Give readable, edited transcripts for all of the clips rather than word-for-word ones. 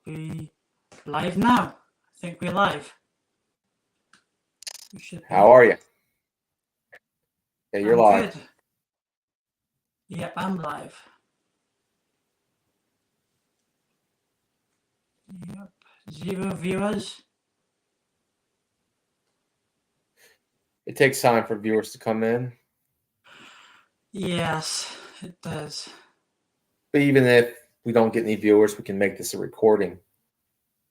be live now. I think we're live. We should be. How are you? Yeah, you're I'm live. good. Yep, I'm live. Yep. 0 viewers. It takes time for viewers to come in. Yes, it does. But even if we don't get any viewers, we can make this a recording.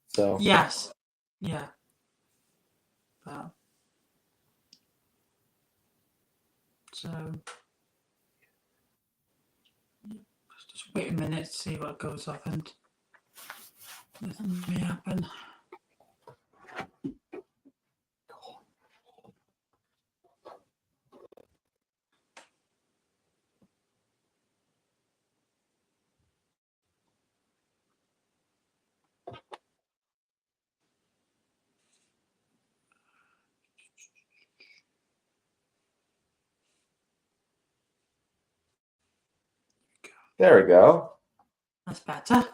So Yes. Yeah. But, so just wait a minute to see what goes up and nothing may happen. there we go. That's better.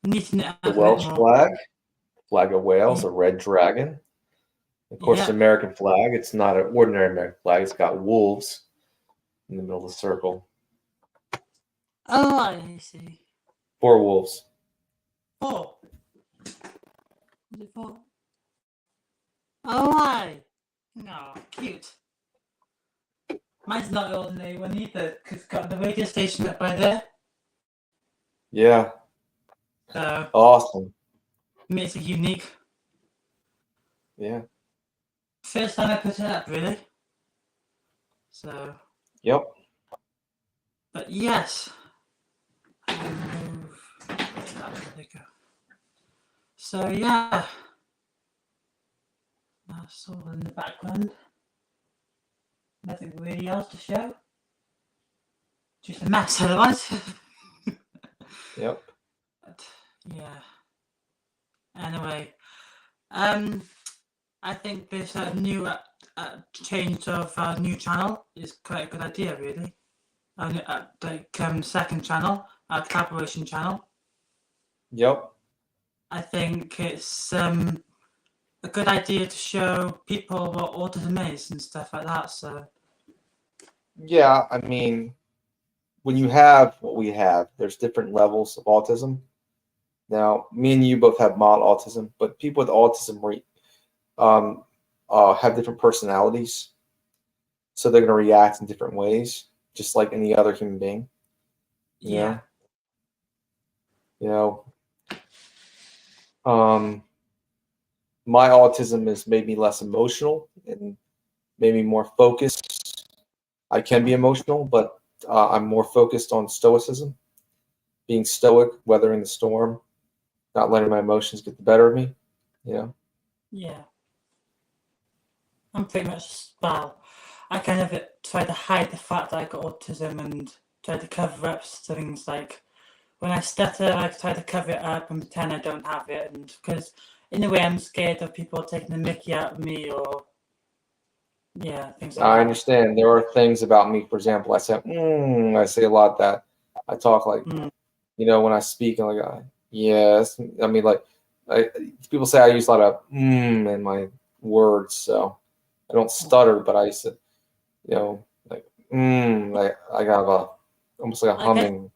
Neaten it up The a bit Welsh more. flag of Wales, a red dragon. Of course, Yeah. the American flag, it's not an ordinary American flag. It's got wolves in the middle of the circle. Oh, I see. 4 wolves. 4. Is it 4? Oh, why? No, cute. Mine's not the ordinary one either, because it's got the radio station up by there. Yeah, So awesome. makes it unique. Yeah. First time I put it up, really. So, Yep. but yes. I will move. There we go. So yeah. That's all in the background. Nothing really else to show. Just a mess otherwise. Yep. But, yeah. Anyway, I think this new change of new channel is quite a good idea, really. Second channel, collaboration channel. Yep. I think it's a good idea to show people what autism is and stuff like that. So Yeah, I mean, when you have what we have, there's different levels of autism. Now, me and you both have mild autism, but people with autism have different personalities, so they're going to react in different ways, just like any other human being. yeah, You know, my autism has made me less emotional and made me more focused. I can be emotional, but I'm more focused on stoicism, being stoic, weathering the storm, not letting my emotions get the better of me. You know. yeah. I'm pretty much I kind of try to hide the fact that I got autism and try to cover up things like when I stutter, I try to cover it up and pretend I don't have it, and because in a way I'm scared of people taking the mickey out of me or things like I that. understand. There are things about me, for example, I say, I say a lot that I talk like, when I speak, I'm like, yes. I mean, like, people say I use a lot of in my words, so I don't stutter, but I used to, like, like I got almost like a humming.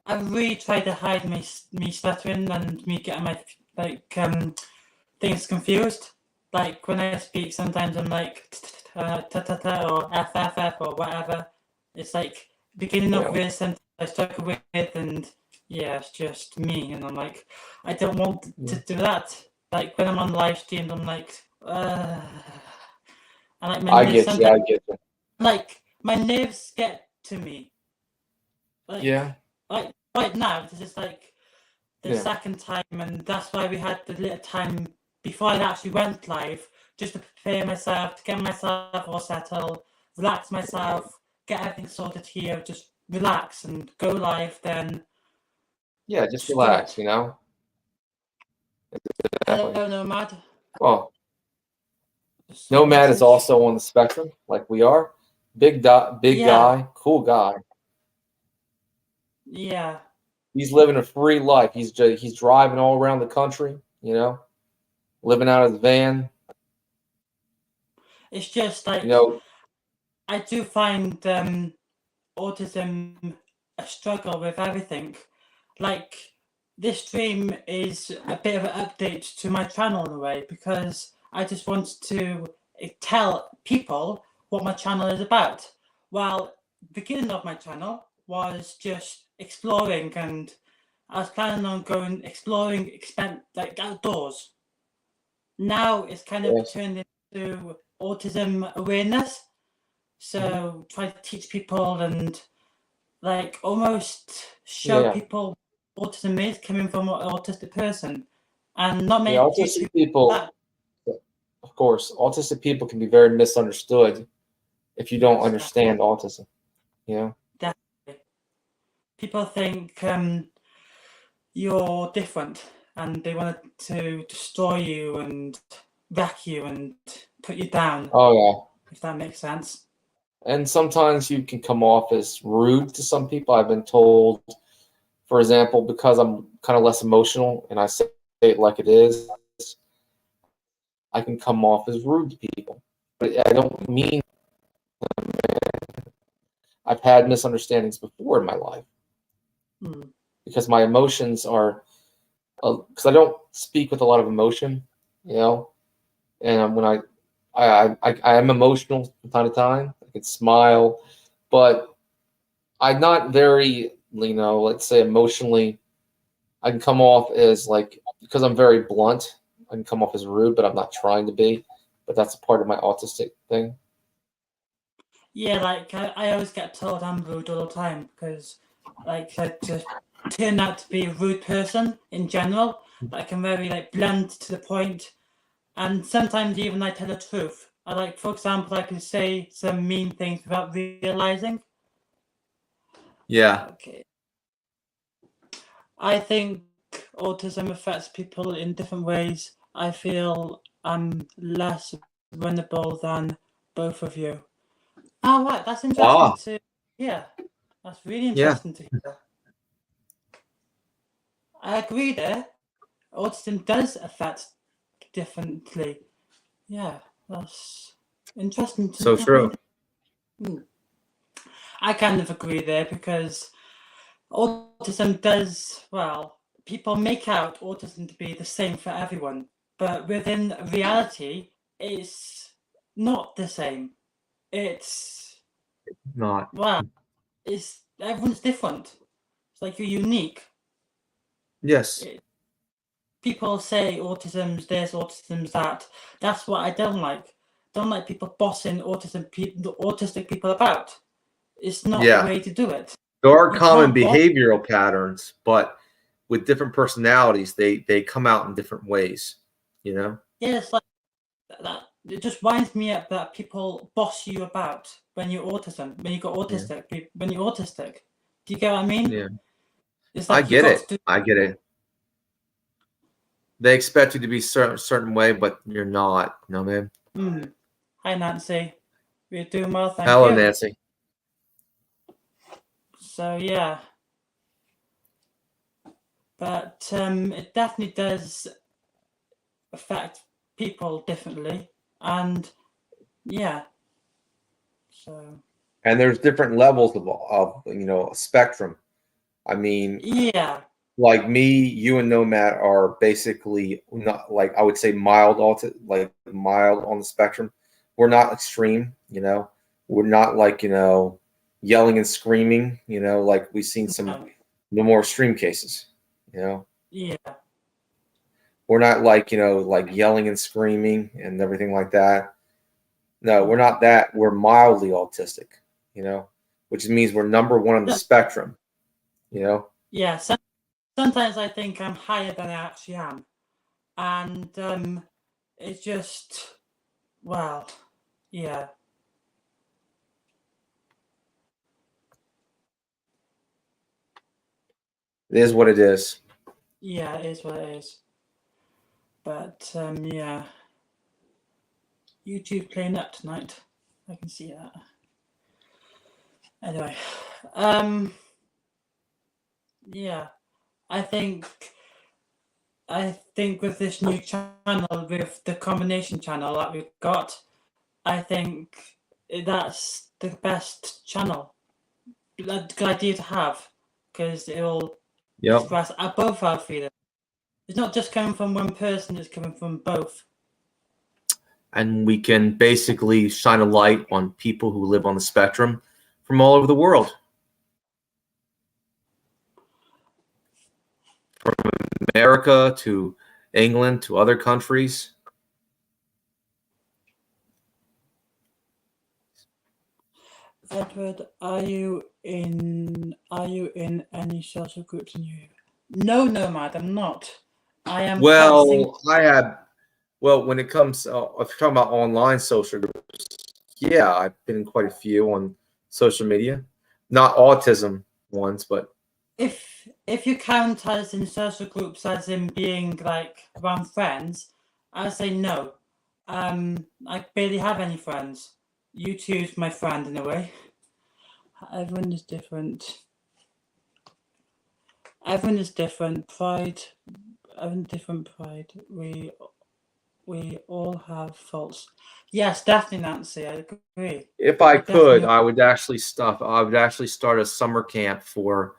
I really try to hide me stuttering and me getting my things confused. Like when I speak, sometimes I'm like ta ta ta or fff or whatever. It's like beginning of this sentence I struggle with, and it's just me. And I'm like, I don't want to do that. Like when I'm on live stream, I'm like, and like I get you. Like my nerves get to me. Like, yeah. Like right now, this is like the second time, and that's why we had the little time before I actually went live, just to prepare myself, to get myself all settled, relax myself, get everything sorted here, just relax and go live. Then just relax, you know. Hello, Nomad. Well, Nomad is also on the spectrum, like we are. Big guy, cool guy. Yeah. He's living a free life. He's driving all around the country, living out of his van. It's just like I do find autism a struggle with everything. Like this stream is a bit of an update to my channel in a way, because I just want to tell people what my channel is about. Well, the beginning of my channel was just exploring, and I was planning on going exploring, like outdoors. Now it's kind of turned into autism awareness. So try to teach people and like almost show people autism is coming from an autistic person, and not make autistic people. Of course, autistic people can be very misunderstood if you don't understand autism. Definitely. People think you're different, and they want to destroy you and wreck you and put you down. Oh yeah. If that makes sense. And sometimes you can come off as rude to some people. I've been told, for example, because I'm kind of less emotional and I say it like it is, I can come off as rude to people. But I don't mean I've had misunderstandings before in my life because my emotions are, because I don't speak with a lot of emotion, and when I am emotional from time to time. I can smile, but I'm not very, let's say emotionally. I can come off as because I'm very blunt. I can come off as rude, but I'm not trying to be. But that's a part of my autistic thing. Yeah, like I always get told I'm rude all the time because, like, I just turn out to be a rude person in general. Like I'm very blunt to the point, and sometimes even I tell the truth. For example, I can say some mean things without realizing. Yeah. Okay. I think autism affects people in different ways. I feel I'm less vulnerable than both of you. Oh, right. That's interesting to hear. That's really interesting to hear. I agree there. Autism does affect differently. Yeah, that's interesting to So true. I kind of agree there because autism does, people make out autism to be the same for everyone, but within reality, it's not the same. It's not. Everyone's different. It's like you're unique. Yes. People say autism's this, autism's that. That's what I don't like. Don't like people bossing autistic people about. It's not the way to do it. There are common behavioral patterns, but with different personalities, they come out in different ways. Yeah, it's like that. It just winds me up that people boss you about when you're autistic. When you're autistic, do you get what I mean? Yeah, it's like I get it. I get it. They expect you to be certain way, but you're not. You know, man. Hi, Nancy. We're doing well, thank you. Hello, Nancy. So yeah, but it definitely does affect people differently, and yeah. So. And there's different levels of a spectrum. I mean, yeah. Like me, you and Nomad are basically not I would say mild mild on the spectrum. We're not extreme, We're not yelling and screaming, like we've seen some more extreme cases, Yeah. We're not like yelling and screaming and everything like that. No, we're not that. We're mildly autistic, which means we're number one on the spectrum, Yeah. Sometimes I think I'm higher than I actually am. And it's just, yeah. It is what it is. Yeah, it is what it is. But, yeah. YouTube playing up tonight. I can see that. Anyway. Yeah. I think with this new channel, with the combination channel that we've got, I think that's the best channel. A good idea to have, because it'll Yep. express both our feelings. It's not just coming from one person; it's coming from both. And we can basically shine a light on people who live on the spectrum from all over the world. From America to England to other countries. Edward, are you in any social groups in Europe? No, Nomad, I'm not. I am practicing. When it comes, if you're talking about online social groups, yeah, I've been in quite a few on social media. Not autism ones, but If you count us in social groups as in being like around friends, I say no. I barely have any friends. YouTube's my friend in a way. Everyone is different. Everyone is different. Pride, everyone different pride. We all have faults. Yes, definitely, Nancy. I agree. if I could, Definitely. I would actually start a summer camp for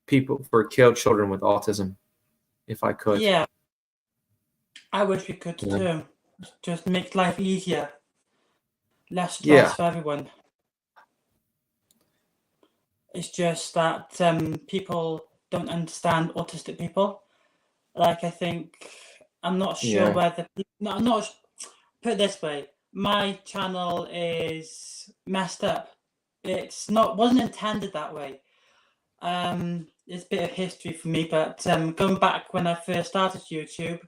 children with autism, if I could. Yeah, I wish we could Yeah. too. Just make life easier, less stress Yeah. for everyone. It's just that people don't understand autistic people. Like, I think I'm not sure Yeah. whether no, I'm not. Put it this way: my channel is messed up. It's not wasn't intended that way. It's a bit of history for me, but going back when I first started YouTube,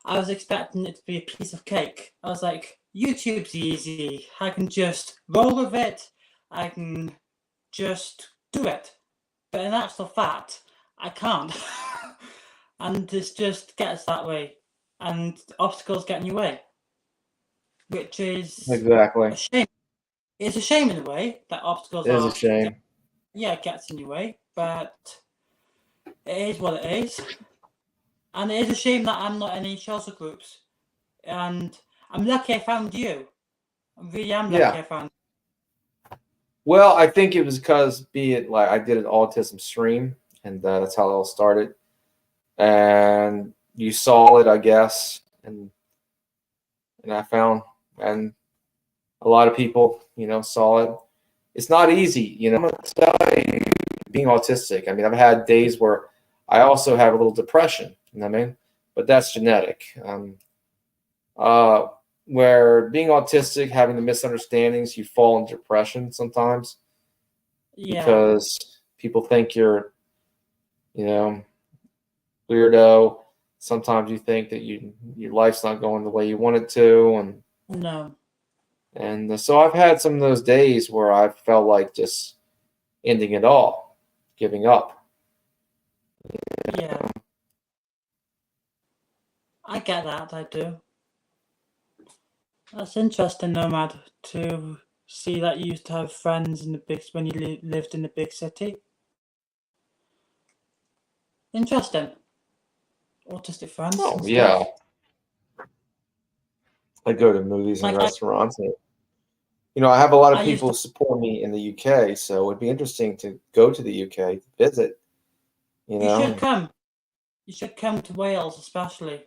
I was expecting it to be a piece of cake. I was like, YouTube's easy. I can just roll with it. I can just do it. But in actual fact, I can't. And it just gets that way. And obstacles get in your way. Which is Exactly. a shame. It's a shame in a way that obstacles It is a shame. it gets in your way, but it is what it is. And it is a shame that I'm not in any social groups. And I'm lucky I found you. I really am lucky I found you. Well, I think it was because I did an autism stream, and that's how it all started. And you saw it, I guess, and I found, and a lot of people, saw it. It's not easy, I'm gonna tell you, being autistic. I mean, I've had days where I also have a little depression, you know what I mean? But that's genetic. Where being autistic, having the misunderstandings, you fall into depression sometimes because people think you're, weirdo. Sometimes you think that your life's not going the way you want it to, and no. And so I've had some of those days where I felt like just ending it all, giving up. Yeah. I get that, I do. That's interesting, Nomad, to see that you used to have friends in the when you lived in the big city. Interesting. Autistic friends. Oh, yeah. I go to movies and restaurants. I have a lot of people support me in the UK, so it'd be interesting to go to the UK to visit. You should come. You should come to Wales, especially.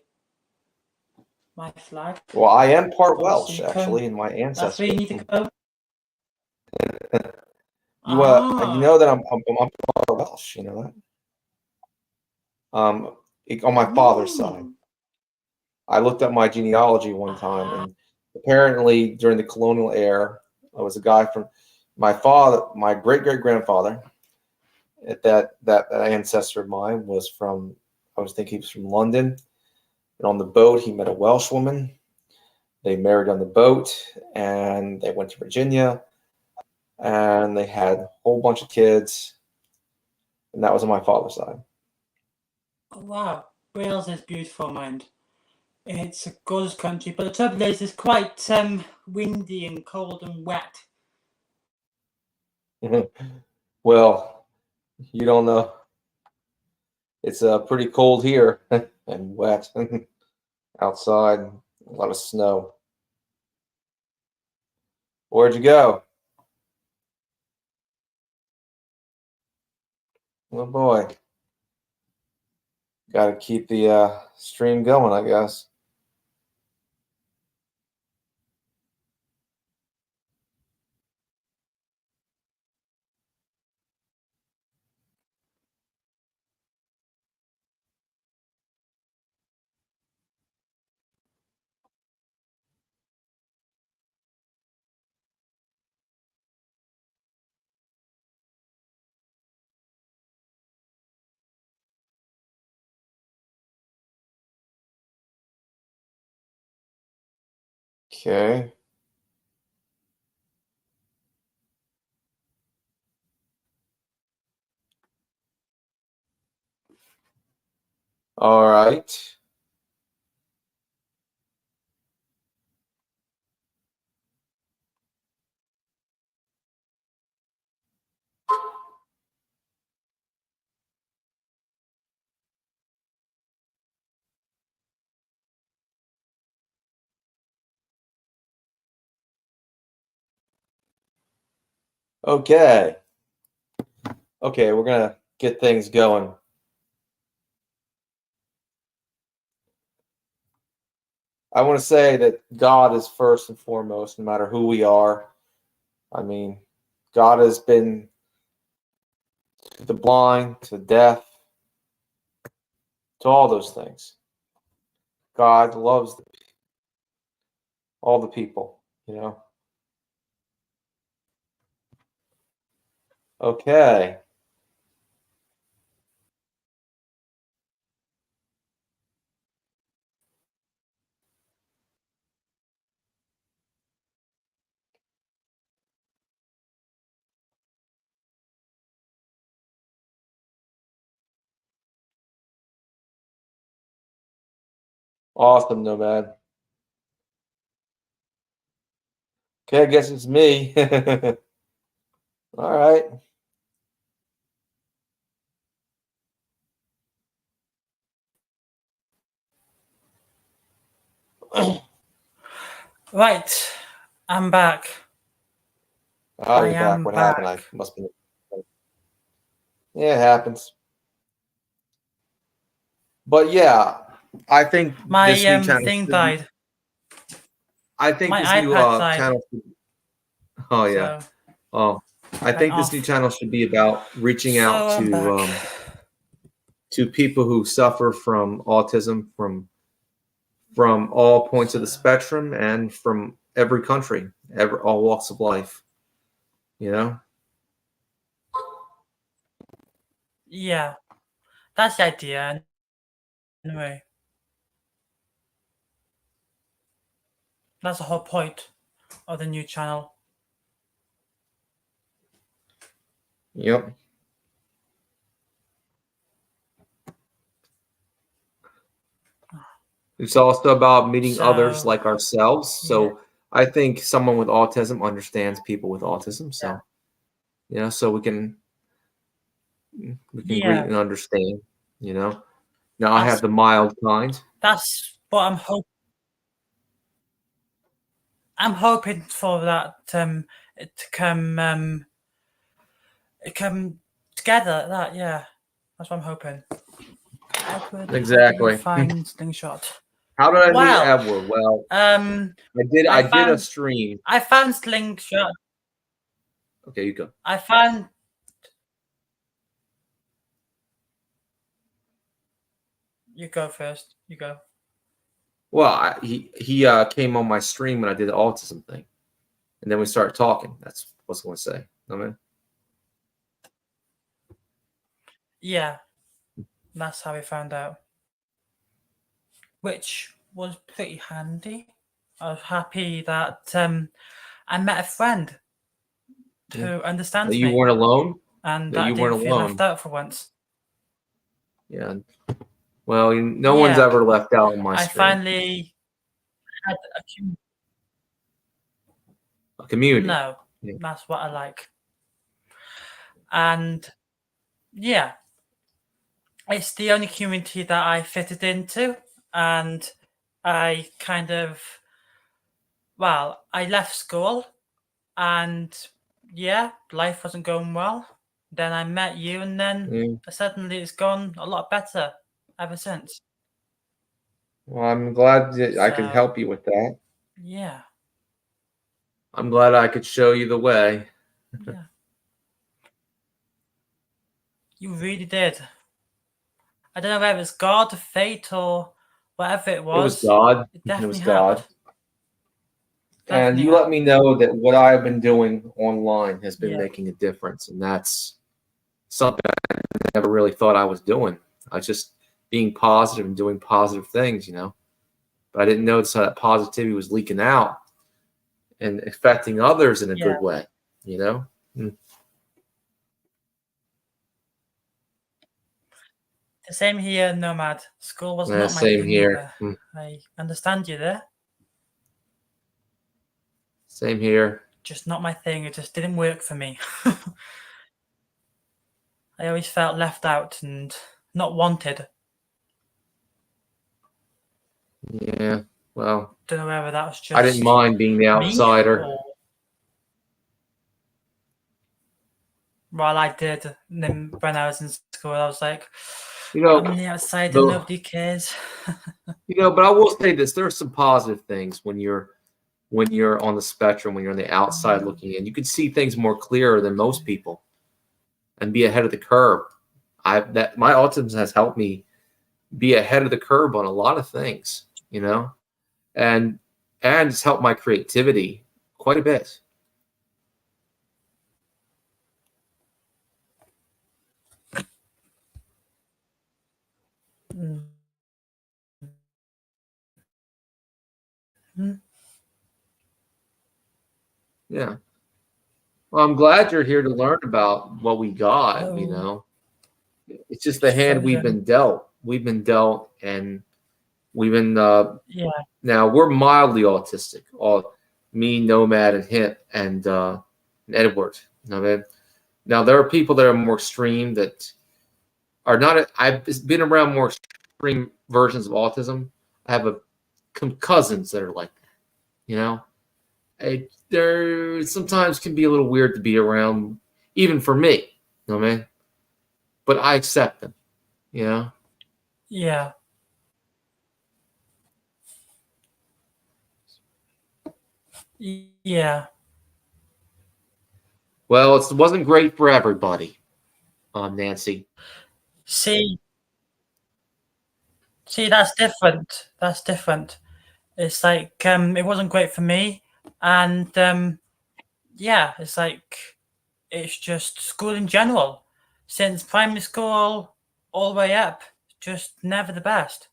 My flag. Well, I am part Welsh, actually, in my ancestry. That's where you need to go. You know that I'm part Welsh. You know that. On my father's side, I looked up my genealogy one time, and apparently during the colonial era, I was a guy from my great-great-grandfather. That ancestor of mine was from. I was thinking he was from London. And on the boat, he met a Welsh woman. They married on the boat, and they went to Virginia, and they had a whole bunch of kids, and that was on my father's side. Oh, wow. Wales is beautiful, mind. It's a gorgeous country, but the trouble is it's quite windy and cold and wet. Well, you don't know. It's pretty cold here and wet outside. A lot of snow. Where'd you go? Oh boy. Got to keep the stream going, I guess. Okay. All right. Okay. Okay, we're gonna get things going. I want to say that God is first and foremost, no matter who we are. I mean, God has been to the blind, to deaf, to all those things. God loves all the people, you know. Okay. Awesome, Nomad. Okay, I guess it's me. All right. Right, I'm back. Oh, you're back. What happened? I must be. Yeah, it happens. But yeah, I think My this new channel. thing died. I think My this new iPad died. channel. Oh yeah. So Oh, I think this new channel should be about reaching out to people who suffer from autism from all points of the spectrum and from every country, all walks of life. You know. yeah, that's the idea. Anyway, that's the whole point of the new channel. Yep. It's also about meeting others like ourselves. So I think someone with autism understands people with autism. So so we can greet and understand. You know. Now I have the mild kind. That's what I'm hoping. I'm hoping for that it to come together. That that's what I'm hoping. Edward, Exactly. Find Slingshot. How did I meet Edward? Well, I did a stream. I found Slingshot. Okay, you go. I found. You go first. You go. Well, he came on my stream when I did the autism thing, and then we started talking. That's what I was going to say. I mean, yeah, that's how we found out, which was pretty handy. I was happy that I met a friend who understands that me. you weren't alone, and that you weren't feel alone. left out for once. Yeah. Well, no one's ever left out on my stream. I finally had a community. No, that's what I like. And yeah, it's the only community that I fitted into, and I kind of, well, I left school, and yeah, life wasn't going well. Then I met you, and then Yeah. suddenly it's gone a lot better ever since. Well, I'm glad that I could So help you with that. yeah, I'm glad I could show you the way. yeah, you really did. I don't know whether it's God, fate, or whatever it It was was. God. It It was definitely God. helped. And Definitely you let helped. me know that what I've been doing online has been Yeah, making a difference. And that's something I never really thought I was doing. I was just being positive and doing positive things, you know. But I didn't notice how that positivity was leaking out and affecting others in a yeah. good way, you know. The same here, Nomad. School was Yeah, not my same thing here. either. I understand you there. Same here. Just not my thing. It just didn't work for me. I always felt left out and not wanted. Yeah. Well, Don't know whether that was I didn't just mind being the me outsider. or while I did. Then when I was in school, I was like, You know, I'm the outsider. the Nobody cares. but I will say this: there are some positive things when you're on the spectrum, when you're on the outside looking in. You can see things more clearer than most people and be ahead of the curve. My autism has helped me be ahead of the curve on a lot of things, you know, and it's helped my creativity quite a bit. Mm-hmm. Yeah. Well, I'm glad you're here to learn about what we got, you Oh, know. It's just the it's hand we've frozen. been dealt. We've been dealt, and we've been Yeah, now we're mildly autistic. All me, Nomad, and him, and Edward. You know what I mean? Now there are people that are more extreme that are not. I've been around more extreme versions of autism. I have cousins that are like that. You know, they're sometimes can be a little weird to be around, even for me. You know what I mean? But I accept them. You know. yeah, yeah. Well, it wasn't great for everybody, Nancy. See, that's different. That's different. It's like it wasn't great for me, and yeah, it's like it's just school in general, since primary school all the way up, just never the best.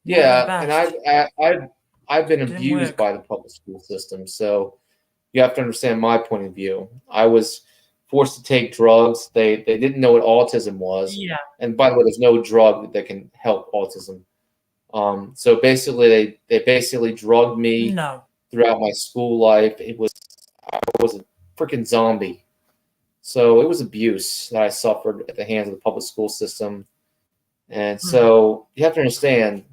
Never the Yeah, and best. I've been Didn't abused work. by the public school system, so you have to understand my point of view. I was forced to take drugs. They didn't know what autism was, Yeah. and by the way, there's no drug that can help autism. So basically, they basically drugged me No. throughout my school life. I was a freaking zombie. So it was abuse that I suffered at the hands of the public school system, and Hmm. so you have to understand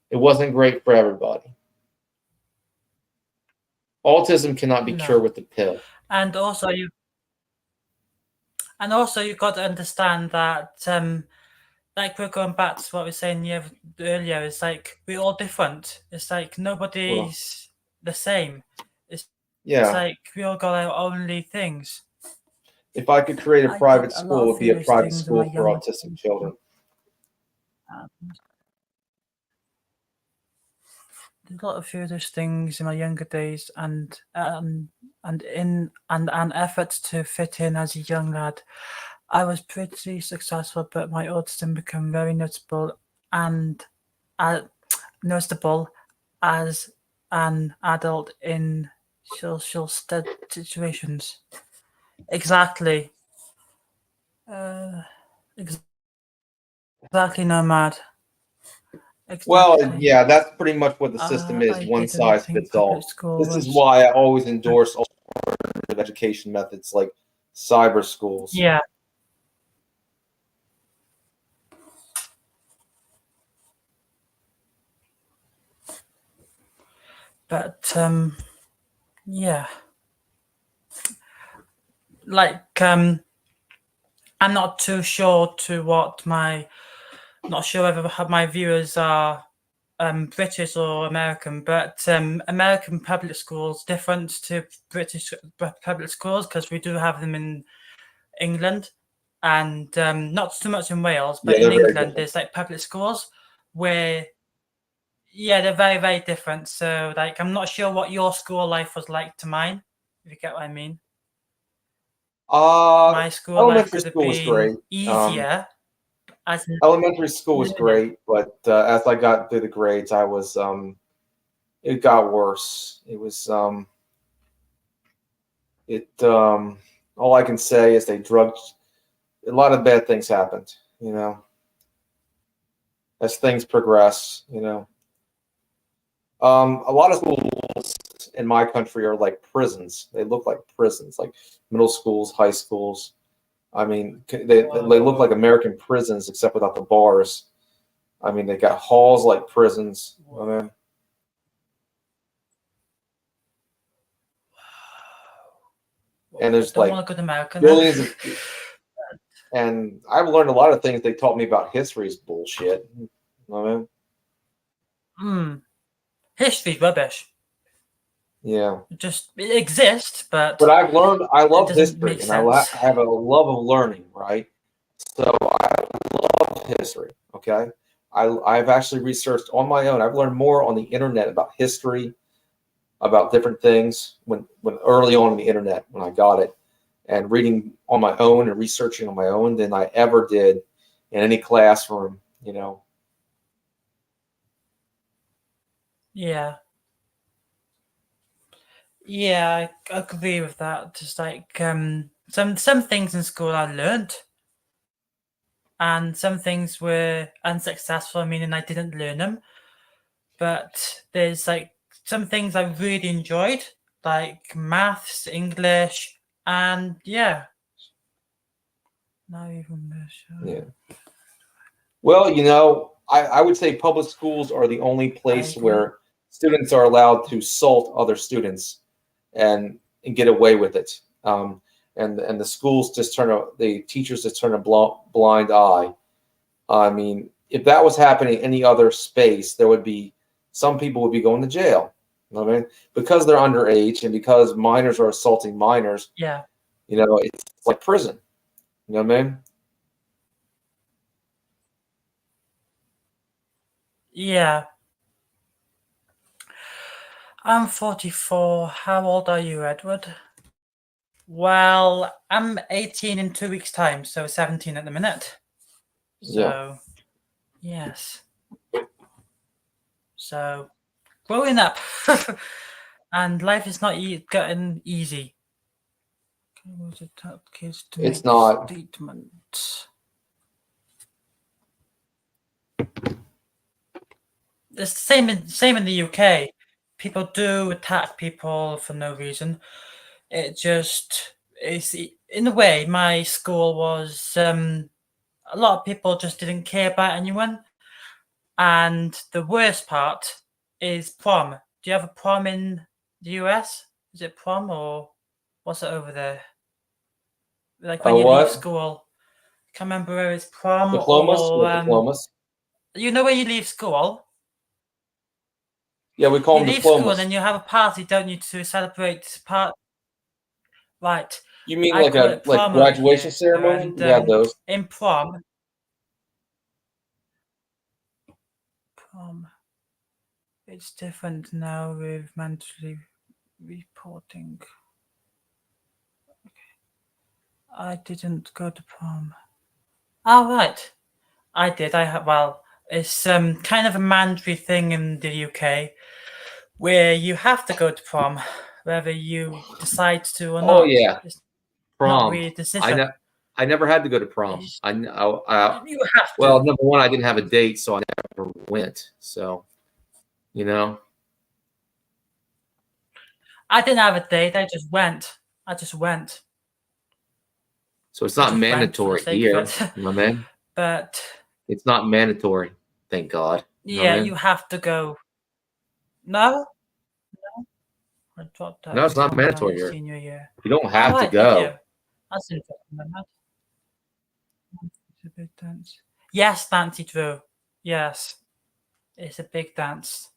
it wasn't great for everybody. Autism cannot be cured No. with the pill. And also you got to understand that like we're going back to what we were saying earlier, it's like we're all different. It's like Well, nobody's the same. It's yeah. like we all got our only things. If I could create a I did private a lot school, it of would be a foolish private things in my school for younger autistic days. children. Did a lot of foolish things in my younger days, and in and an effort to fit in as a young lad. I was pretty successful, but my autism became very and uh, noticeable as an adult in social situations. Exactly. Uh, exactly, Nomad. Well, Exactly. yeah, that's pretty much what the system is. I One didn't size think fits public all. school This is was. why I always endorse alternative education methods like cyber schools. Yeah, But yeah, like I'm not too sure to what not sure whether my viewers are British or American, but American public schools different to British public schools because we do have them in England, and not so much in Wales, but Yeah, in they're very England different. there's like public schools where they're very, very different. So like I'm not sure what your school life was like to mine, if you get what I mean. My school life Elementary could have school was great. been easier as Elementary school was learning. great, but as I got through the grades, it got worse. All I can say is a lot of bad things happened, as things progress, a lot of schools in my country are like prisons. They look like prisons, like middle schools, high schools. I mean, they look like American prisons except without the bars. I mean, they got halls like prisons. I mean, and there's don't like want to go to America now. billions of, and I've learned a lot of things they taught me about history is bullshit. I mean, History's rubbish. yeah, It exists, but I love doesn't history, make and I sense. have a love of learning, right? So I love history. Okay, I've actually researched on my own. I've learned more on the internet about history, about different things when early on in the internet when I got it, and reading on my own and researching on my own than I ever did in any classroom. Yeah. Yeah, I agree with that. Just like some things in school I learned, and some things were unsuccessful, meaning I didn't learn them. But there's like some things I really enjoyed, like maths, English, and yeah. Not even Yeah. Well, I would say public schools are the only place agree. where students are allowed to assault other students and get away with it. And the schools the teachers just turn a blind eye. I mean, if that was happening in any other space, some people would be going to jail. You know what I mean? Because they're underage and because minors are assaulting minors, Yeah. it's like prison. You know what I mean? Yeah. I'm 44. How old are you, Edward? Well, I'm 18 in 2 weeks' time, so 17 at the minute. So, yes. So, growing up, and life is not getting easy. Kids to It's make not. statements. The same in the UK. People do attack people for no reason. It just is in a way. My school was a lot of people just didn't care about anyone, and the worst part is prom. Do you have a prom in the US? Is it prom or what's it over there? Like when you leave What? school. I can't remember whether it's prom Diplomas? or What diplomas? you know where you leave school? Yeah, we call You them leave school and diplomas. then you have a party, don't you, to celebrate right. You mean I like call a it prom over graduation here. ceremony? And We have those. in prom, it's different now with mandatory reporting. I didn't go to prom. Oh, right. I did. It's kind of a mandatory thing in the UK where you have to go to prom, whether you decide to or Oh not. yeah, It's not prom. really a decision. I never had to go to prom. You have Well, to. number one, I didn't have a date, so I never went. So, you know, I didn't have a date. I just went. so it's I not just went for the mandatory sake of here. it. You know what I mean? But It's not mandatory. Thank God. You know what yeah, I mean? you have to go. No, I dropped out. No, it's not from mandatory my here. senior year. You don't have to Alright, go. thank you. That's interesting. That. It's a big dance. Yes, Nancy Drew. Yes, it's a big dance.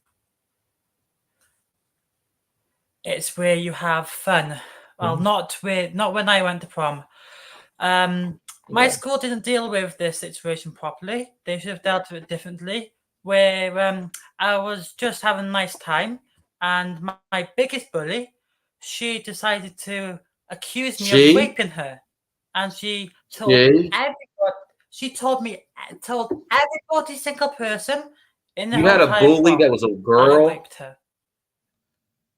It's where you have fun. Well, not when I went to prom. My Yeah. school didn't deal with this situation properly. They should have dealt with it differently. Where I was just having a nice time, and my biggest bully, she decided to accuse me She? of raping her, and she told She? everybody. She told every single person in the You whole had a entire bully prom that was a I girl? raped her.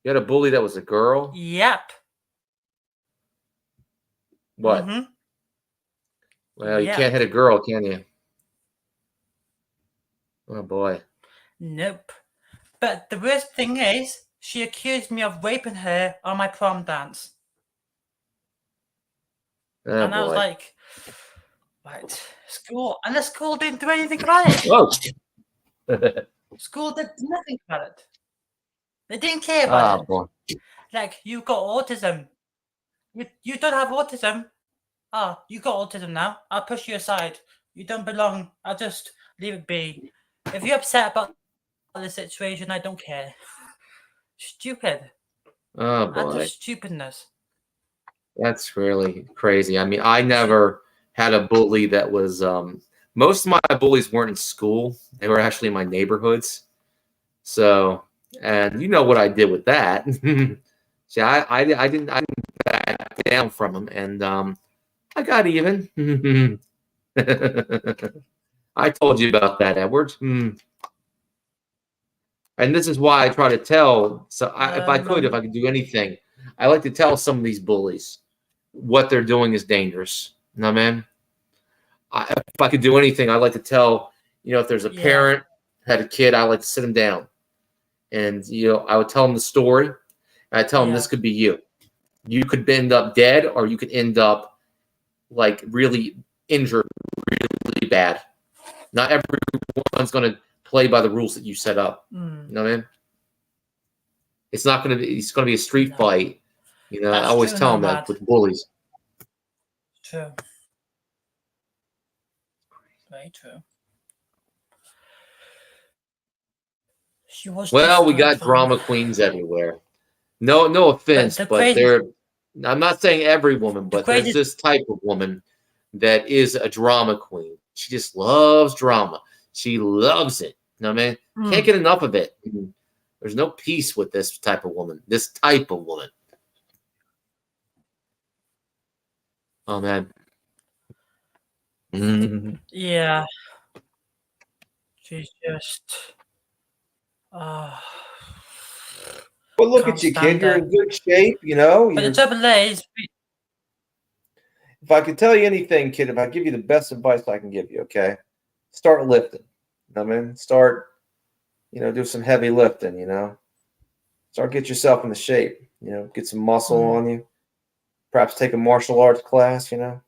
You had a bully that was a girl? Yep. What? Mhm. Well, you Yep. can't hit a girl, can you? Oh, boy. Nope. But the worst thing is, she accused me of raping her on my prom dance. Oh, And I was boy. like, right, school. And the school didn't do anything about it. Oh. School did nothing about it. They didn't care about it. Boy. Like, you got autism. You don't have autism. You got autism now. I'll push you aside. You don't belong. I'll just leave it be. If you're upset about the situation, I don't care. Stupid. Oh, Utter boy. stupidness. That's really crazy. I mean, I never had a bully that was most of my bullies weren't in school. They were actually in my neighborhoods. So, and you know what I did with that. See, I didn't back down from them, and I got even. I told you about that, Edward. And this is why I try to tell. So if I could do anything, I like to tell some of these bullies what they're doing is dangerous. You know what I mean? If I could do anything, I'd like to tell, if there's a parent had a kid, I like to sit them down. And, I would tell them the story. And I tell them this could be you. You could end up dead, or you could end up, like, really injured, really bad. Not everyone's going to play by the rules that you set up. You know what I mean? It's not going to be. It's going to be a street fight. I always tell them that with bullies. True. Very true. Well, we got drama queens everywhere. No offense, but I'm not saying every woman, but there's this type of woman that is a drama queen. She just loves drama. She loves it. You know what I mean? Can't get enough of it. There's no peace with this type of woman. This type of woman. Oh, man. Yeah. She's just. Well, look at you, kid. You're in good shape, But the trouble is, if I could tell you anything, kid, if I give you the best advice I can give you, okay? Start lifting. I mean, start, do some heavy lifting, Start get yourself into shape, get some muscle on you. Perhaps take a martial arts class, For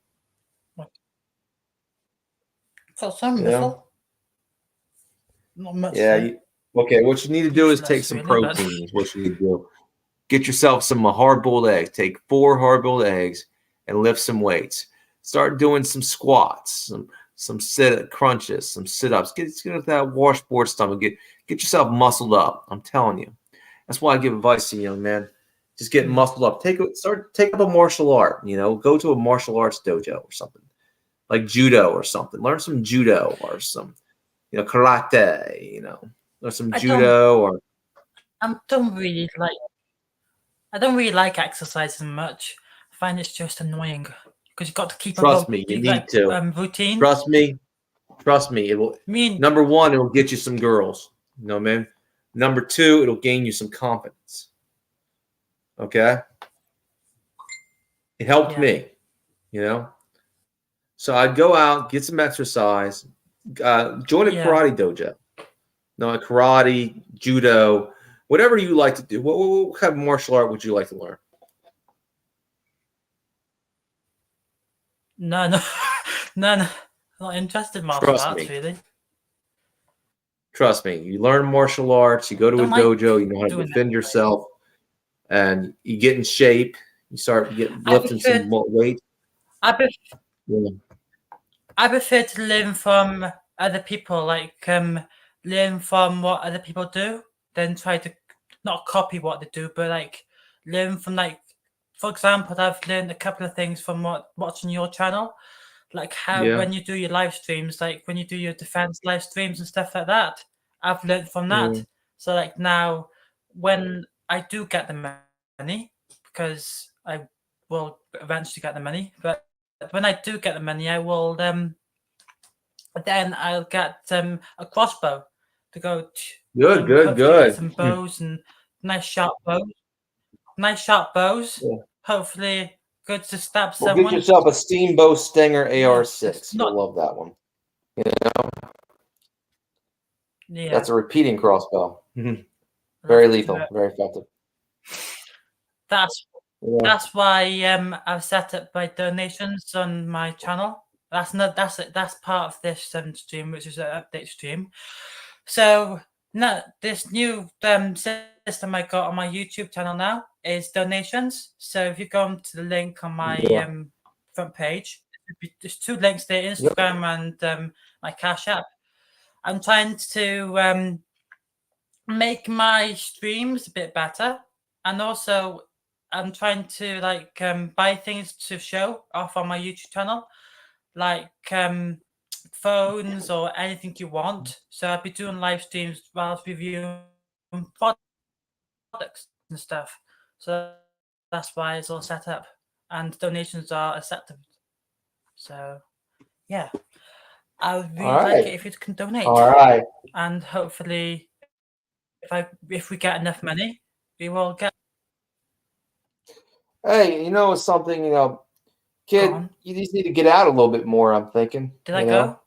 some muscle. Not much. Yeah. Okay, what you need to do is take some protein. Is what you need to do. Get yourself some hard-boiled eggs. Take 4 hard-boiled eggs and lift some weights. Start doing some squats, some crunches, some sit-ups. Get that washboard stomach. Get yourself muscled up. I'm telling you. That's why I give advice to you, young man. Just get muscled up. Take up a martial art. Go to a martial arts dojo or something, like judo or something. Learn some judo or some, karate. Or some judo or. I don't really like exercising much. I find it's just annoying because you've got to keep. Trust me, you need to routine. Trust me. It will. Number 1, it will get you some girls. You know what I mean? Number 2, it'll gain you some confidence. Okay. It helped me. So I'd go out, get some exercise, join a karate dojo. No, karate, judo, whatever you like to do. What kind of martial art would you like to learn? No. Not interested in martial arts, really. Trust me. You learn martial arts. You go to a dojo. You know how to defend yourself. and you get in shape. You start lifting some weight. I prefer to learn from other people, like learn from what other people do, then try to not copy what they do, but like learn from, like, for example, I've learned a couple of things from watching your channel, like how when you do your live streams, like when you do your defense live streams and stuff like that, I've learned from that. So like now, when I do get the money, because I will eventually get the money, but when I do get the money, I will then I'll get a crossbow to go. Good. Some bows and nice sharp bows. Yeah. Hopefully, good to stab Well, someone. get yourself a Steamboat Stinger AR-6. You'll love that one. You know? Yeah. That's a repeating crossbow. Very lethal, very effective. That's why I've set up my donations on my channel. That's part of this stream, which is an update stream. So this new system I got on my YouTube channel now is donations. So if you go onto the link on my front page, there's 2 links there: Instagram and my Cash App. I'm trying to make my streams a bit better, and also I'm trying to like buy things to show off on my YouTube channel, like phones or anything you want. So I'll be doing live streams whilst reviewing products and stuff. So that's why it's all set up, and donations are accepted. So yeah, I would really like it if you can donate. All right. And hopefully, if we get enough money, we will get. Hey, you know something, kid, you just need to get out a little bit more, I'm thinking. Did I go?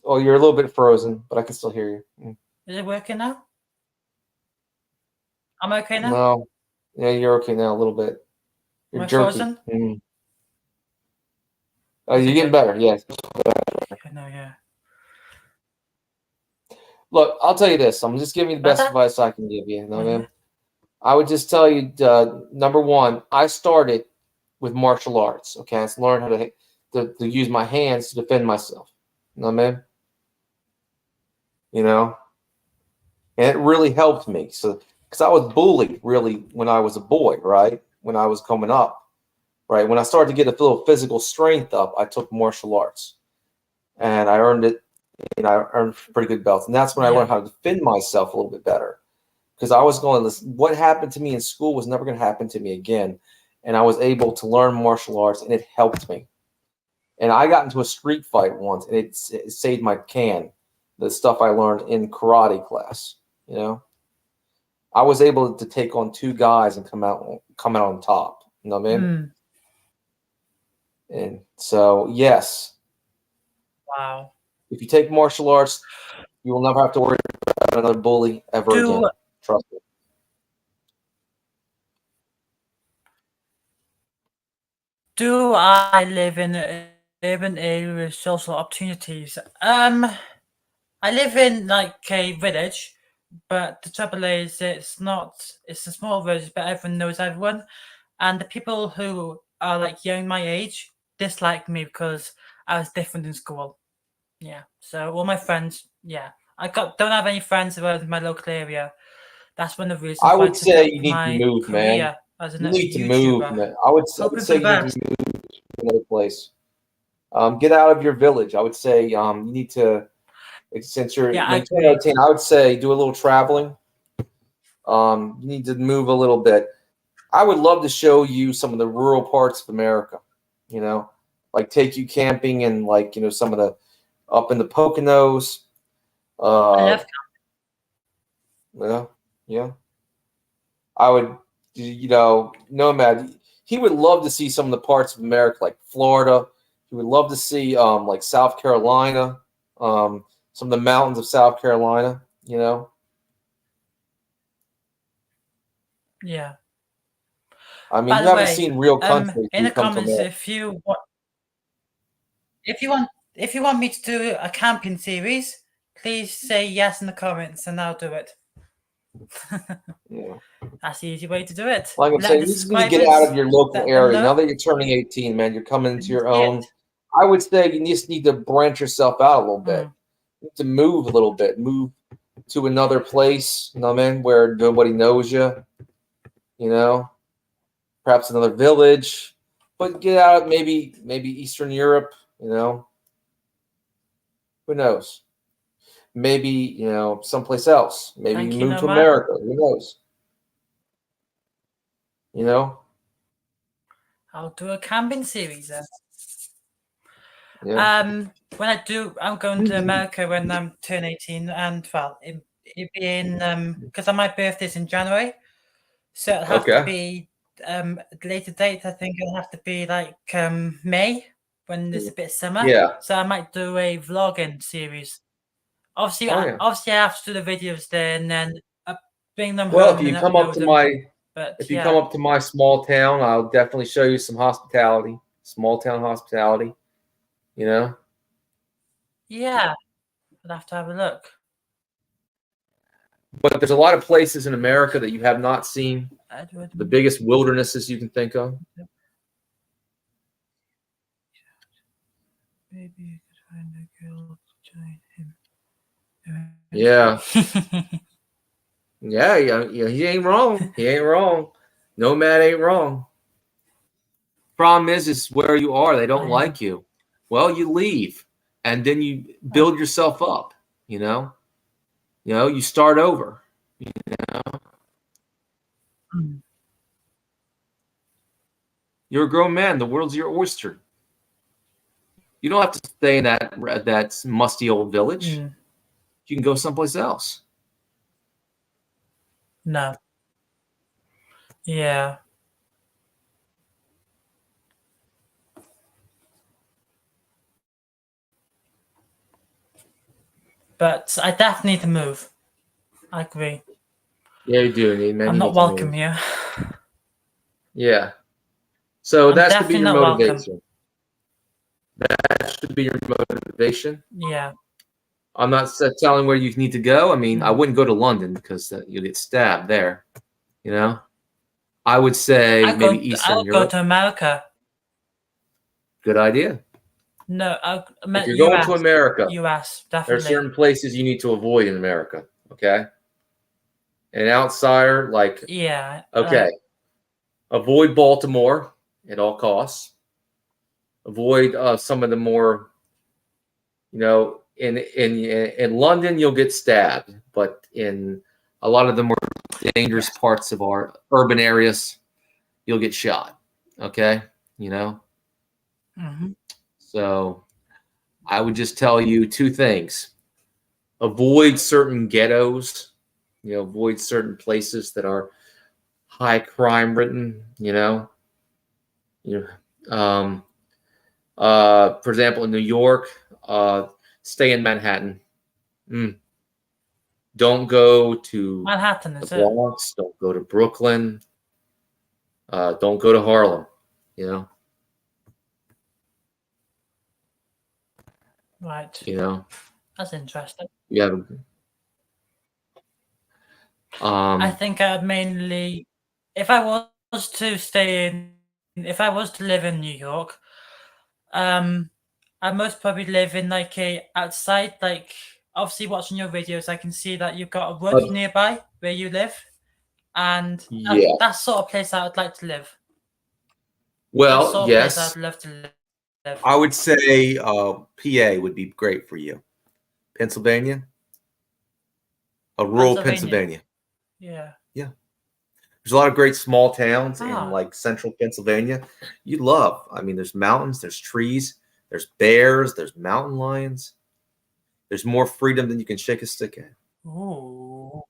Oh, you're a little bit frozen, but I can still hear you. Is it working now? I'm okay now? No. Yeah, you're okay now a little bit. You're jerky. Frozen? Oh, you're getting better, yes. I know, yeah. Look, I'll tell you this. I'm just giving you the best advice I can give you. You know what I mean? I would just tell you, number one, I started with martial arts. Okay, I learned how to use my hands to defend myself. You know what I mean? You know, and it really helped me. So, because I was bullied really when I was a boy, right? When I was coming up, right? When I started to get a little physical strength up, I took martial arts, and I earned it. And I earned pretty good belts, and that's when I learned how to defend myself a little bit better. Because I was going, what happened to me in school was never going to happen to me again. And I was able to learn martial arts, and it helped me. And I got into a street fight once, and it saved my can, the stuff I learned in karate class. You know, I was able to take on 2 guys and come out on top. You know what I mean? And so, yes. Wow. If you take martial arts, you will never have to worry about another bully ever again. Trust me. Do I live in an urban area with social opportunities? I live in like a village, but the trouble is it's a small village, but everyone knows everyone. And the people who are like young my age dislike me because I was different in school. Yeah. So all my friends, I don't have any friends around my local area. That's one of the reasons. I would say you need to move, man. You need to move, man. I would say you need to move to another place. Get out of your village. I would say you need to, since you're in 2018, I would say do a little traveling. You need to move a little bit. I would love to show you some of the rural parts of America. You know, like take you camping and like some of the up in the Poconos. I love camping. Yeah. I would, Nomad, he would love to see some of the parts of America, like Florida. He would love to see like South Carolina, some of the mountains of South Carolina, Yeah. I mean, you haven't seen real country. In the comments, if you want me to do a camping series, please say yes in the comments, and I'll do it. Yeah. That's the easy way to do it. Like I'm Let saying, the you just need to get out of your local let them area. Now know. that you're turning 18, man, you're coming into your That's it. own. I would say you just need to branch yourself out a little bit. You need to move a little bit. Move to another place, you know what I mean, where nobody knows you, you know, perhaps another village. But get out, maybe Eastern Europe, you know. Who knows? Maybe, you know, someplace else. Maybe Thank you you, move to Nomad. America. Who knows? You know? I'll do a camping series then. Yeah. When I'm going to America when I'm turn 18, and well, it'd be in because my birthday's in January, so it'll have to Okay. be a later date. I think it'll have to be like May when there's a bit of summer. Yeah. So I might do a vlogging series. Obviously, Oh, yeah. obviously I have to do the videos there and then bring them Well, home if you and come up upload to them. my But if you yeah, come up to my small town, I'll definitely show you some hospitality, small town hospitality, you know? yeah, I'd have to have a look. But there's a lot of places in America that you have not seen. Edward, The biggest wildernesses you can think of. maybe you could find a girl to join him. Yeah. Yeah, he ain't wrong. He ain't wrong. Nomad ain't wrong. Problem is where you are, they don't like you. Well, you leave, and then you build yourself up. You know, you start over. You know, you're a grown man. The world's your oyster. You don't have to stay in that musty old village. You can go someplace else. No. Yeah. But I definitely need to move. I agree. Yeah, you do. Man, I'm not welcome here. Yeah. So I'm that should be definitely your not welcome. motivation. That should be your motivation. Yeah. I'm not telling where you need to go. I mean, I wouldn't go to London because you'll get stabbed there. You know, I would say maybe Eastern I'll Europe. go to America. Good idea. No, if you're going to America, US, there are definitely. certain places you need to avoid in America. Okay. An outsider, like, yeah. Okay. Avoid Baltimore at all costs. Avoid some of the more, in London you'll get stabbed, but in a lot of the more dangerous parts of our urban areas, you'll get shot. Okay, So I would just tell you two things: avoid certain ghettos, avoid certain places that are high crime ridden. For example, in New York, stay in Manhattan. Don't go to Manhattan, the is it? Bronx. Don't go to Brooklyn. Don't go to Harlem. Right. That's interesting. Yeah. I think I'd mainly, if I was to live in New York, I'd most probably live in like a outside, like obviously watching your videos, I can see that you've got a wood nearby where you live, and that sort of place I would like to live. Well, sort of yes, place I'd love to live. I would say PA would be great for you. Pennsylvania, rural Pennsylvania. Yeah. There's a lot of great small towns in like central Pennsylvania. You'd love. I mean, there's mountains, there's trees, there's bears, there's mountain lions. There's more freedom than you can shake a stick at. Ooh.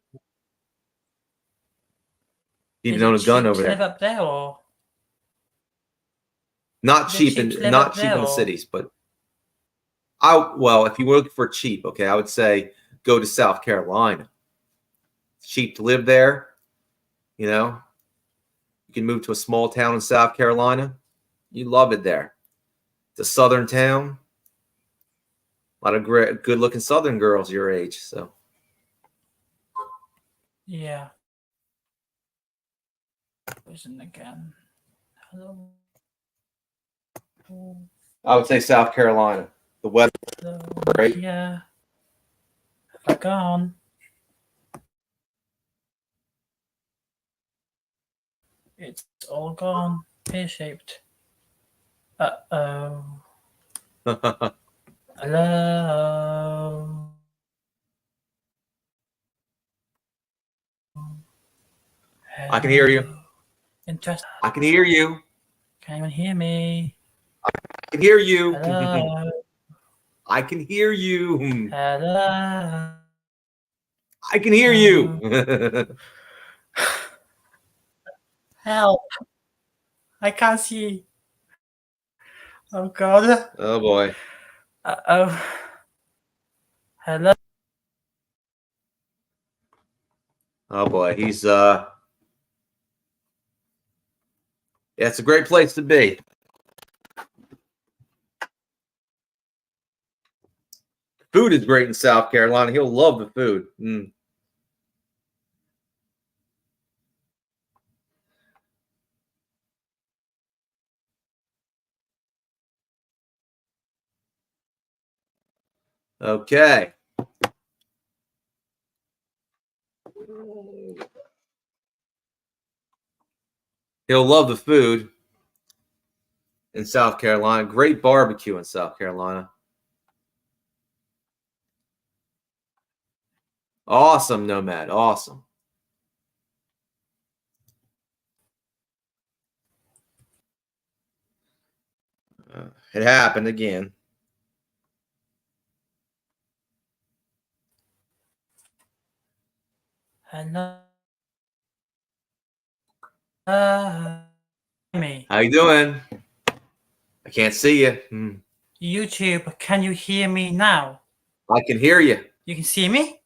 Even own a gun over there. Live up there, or not cheap in the cities, but if you were looking for cheap, okay, I would say go to South Carolina. It's cheap to live there. You can move to a small town in South Carolina. You love it there. It's a southern town. A lot of great, good-looking southern girls your age. So, Yeah. Isn't again. Hello. I would say South Carolina. The weather, Hello. great. Yeah. Have I gone? It's all gone. Pear-shaped. Uh-oh. Hello. I can hear you. Interesting. I can hear you. Can anyone hear me? I can hear you. Hello. I can hear you. Hello. I can hear you. Help. I can't see. Oh God. Oh boy. Uh-oh. Hello. Oh boy. He's yeah, it's a great place to be. Food is great in South Carolina. He'll love the food. Okay. He'll love the food in South Carolina. Great barbecue in South Carolina. Awesome, Nomad. Awesome. It happened again. Hello. Me. How you doing? I can't see you. YouTube, can you hear me now? I can hear you. You can see me?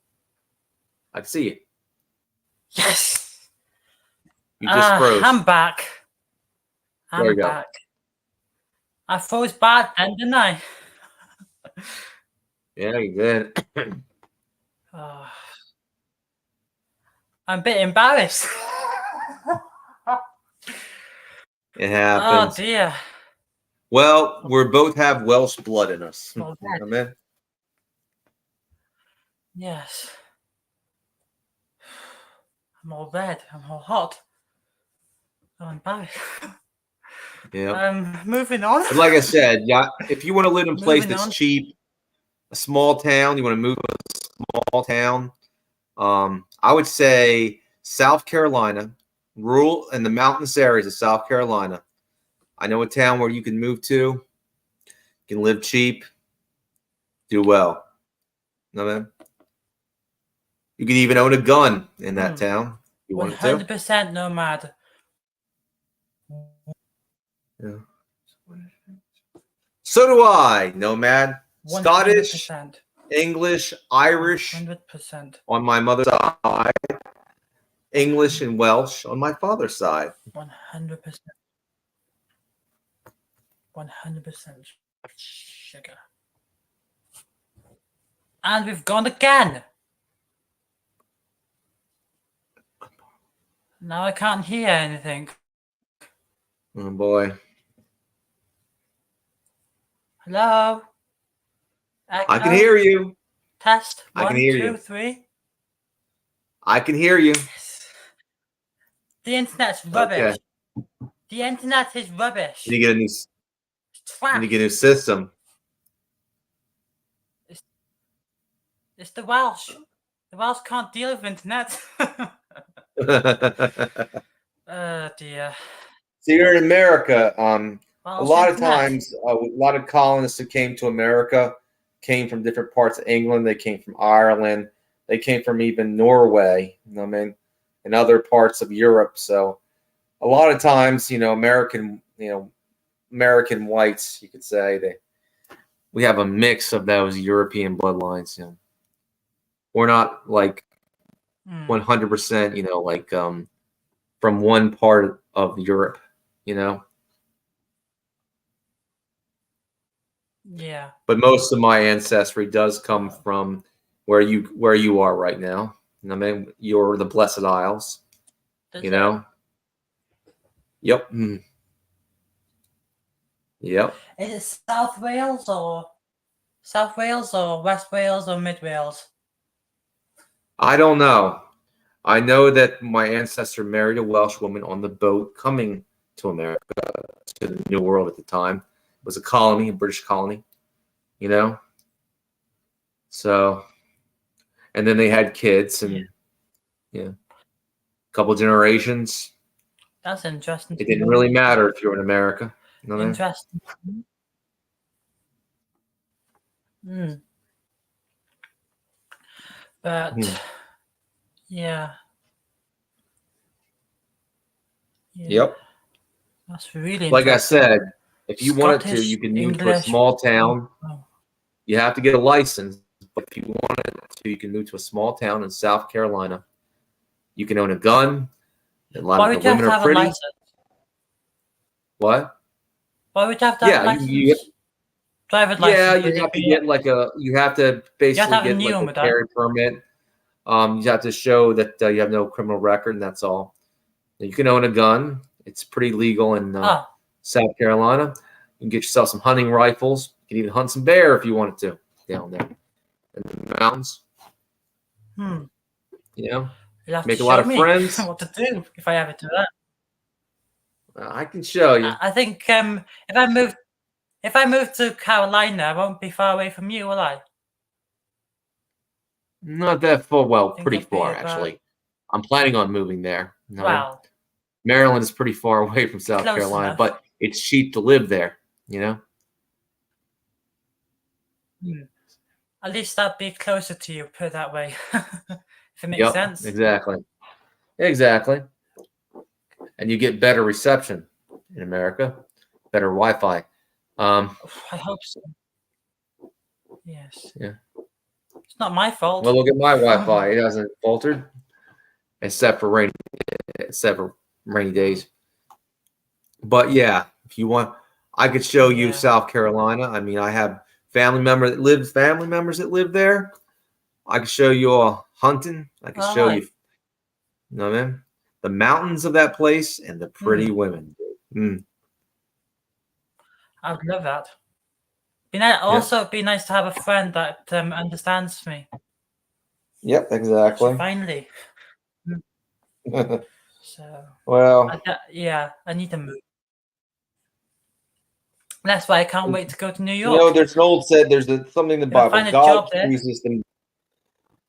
I can see you. Yes. You just froze. I'm back. There you I'm go. back. I froze bad then, didn't I? Yeah, you did. I'm a bit embarrassed. It happens. Oh dear. Well, we both have Welsh blood in us. All dead. Amen. Yes. I'm all red. I'm all hot. I'm embarrassed. Yeah. Moving on. But like I said, yeah, if you want to live in a place Moving that's on. cheap, a small town, you want to move to a small town, I would say South Carolina, rural in the mountainous areas of South Carolina. I know a town where you can move to, you can live cheap, do well. You know what I mean? You can even own a gun in that town if you wanted to. 100% Nomad. Yeah. So do I, Nomad. 100%. Scottish, English, Irish 100%. on my mother's side, English and Welsh on my father's side. 100%. 100% sugar. And we've gone again. Now I can't hear anything. Oh boy. Hello? Echo? I can hear you. Test. I can 1, hear 2, you. 3. I can hear you. Yes. The internet's rubbish. Okay. The internet is rubbish. You get a new, you get a new system. It's the Welsh. The Welsh can't deal with internet. Oh dear. So you're in America. A lot of internet. times, a lot of colonists who came to America came from different parts of England. They came from Ireland. They came from even Norway. You know what I mean? And other parts of Europe. So a lot of times, American whites, you could say, we have a mix of those European bloodlines. We're not like 100%, like from one part of Europe, Yeah. But most of my ancestry does come from where you are right now. I mean, you're the Blessed Isles. Does You it? know. Yep. Yep. Is it South Wales or West Wales or Mid Wales? I don't know. I know that my ancestor married a Welsh woman on the boat coming to America, to the New World at the time. It was a colony, a British colony, you know? So, and then they had kids and, a couple generations. That's interesting. It didn't really matter if you were in America. You know what I mean? Interesting. But, yeah. Yep. That's really like I interesting. said, if you wanted to, Scottish, you can move to a English. small town. Oh. You have to get a license, but if you wanted to, you can move to a small town in South Carolina. You can own a gun. A lot Why of would the you have women to are have a pretty. license? What? Why would you have to have a license? Driver's license. Yeah, you have to get you have to basically have a get new like one a with that. carry permit. You have to show that you have no criminal record, and that's all. You can own a gun. It's pretty legal in South Carolina. You can get yourself some hunting rifles. You can even hunt some bear if you wanted to down there in the mountains. You know, You'll have make to a lot show of me friends. what to do if I ever do that. I can show you. I think if I move to Carolina, I won't be far away from you, will I? Not that far. Well, Think pretty it'll be far about- actually. I'm planning on moving there. You know what I mean? Well, Maryland is pretty far away from South Close Carolina, enough. but it's cheap to live there. You know. at least that'd be closer to you, put it that way. If it makes sense. Exactly. And you get better reception in America, better Wi-Fi. I hope so. Yes. Yeah. It's not my fault. Well, look at my Wi-Fi; it hasn't faltered, except for rainy days. But yeah, if you want, I could show you South Carolina. I mean, I have family members that live there. I could show you all hunting. I could show you, you know what I mean? The mountains of that place and the pretty women. I would love that. It'd be nice to have a friend that understands me. Yep, exactly. Finally. So. Well. I need to move. That's why I can't wait to go to New York. You know, there's an old said. There's something in the Bible. Find a God job there. chooses them.